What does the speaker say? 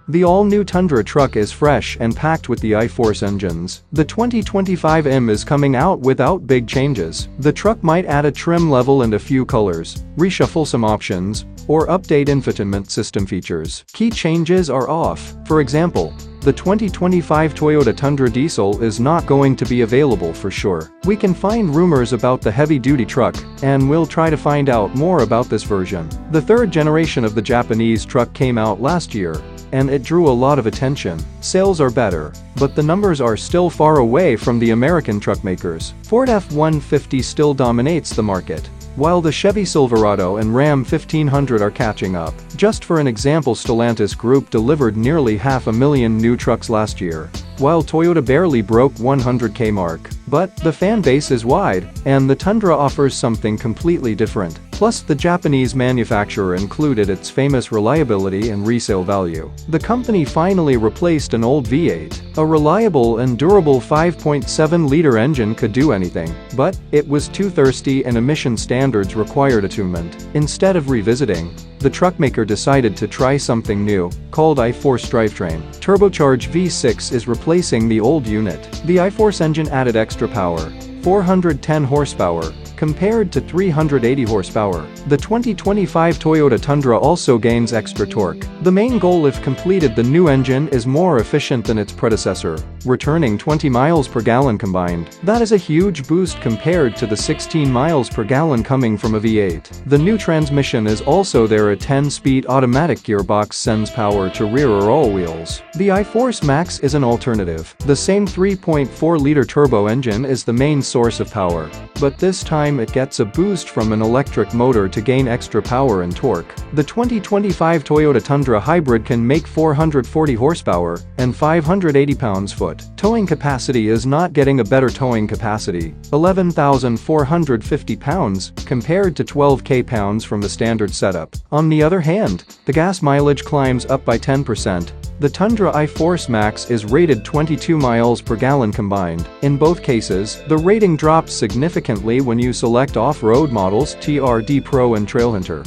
The all-new Tundra truck is fresh and packed with the I-Force engines. The 2025 M is coming out without big changes. The truck might add a trim level and a few colors, reshuffle some options, or update infotainment system features. Key changes are off. For example, the 2025 Toyota Tundra diesel is not going to be available for sure. We can find rumors about the heavy-duty truck, and we'll try to find out more about this version. The third generation of the Japanese truck came out last year, and it drew a lot of attention. Sales are better, but the numbers are still far away from the American truck makers. Ford F-150 still dominates the market, while the Chevy Silverado and Ram 1500 are catching up. Just for an example, Stellantis Group delivered nearly 500,000 new trucks last year, while Toyota barely broke 100K mark. But the fan base is wide, and the Tundra offers something completely different. Plus, the Japanese manufacturer included its famous reliability and resale value. The company finally replaced an old V8. A reliable and durable 5.7-liter engine could do anything, but it was too thirsty and emission standards required attunement. Instead of revisiting, the truckmaker decided to try something new, called I-Force drivetrain. Turbocharged V6 is replacing the old unit. The I-Force engine added extra power, 410 horsepower, compared to 380 horsepower. The 2025 Toyota Tundra also gains extra torque. The main goal if completed, the new engine is more efficient than its predecessor, returning 20 miles per gallon combined. That is a huge boost compared to the 16 miles per gallon coming from a V8. The new transmission is also there. A 10-speed automatic gearbox sends power to rear or all wheels. The I-Force Max is an alternative. The same 3.4-liter turbo engine is the main source of power, but this time it gets a boost from an electric motor to gain extra power and torque. The 2025 Toyota Tundra Hybrid can make 440 horsepower and 580 pounds-foot. Towing capacity is not getting a better towing capacity, 11,450 pounds, compared to 12,000 pounds from the standard setup. On the other hand, the gas mileage climbs up by 10%. The Tundra I-Force Max is rated 22 miles per gallon combined. In both cases, the rating drops significantly when you select off-road models TRD Pro and Trailhunter.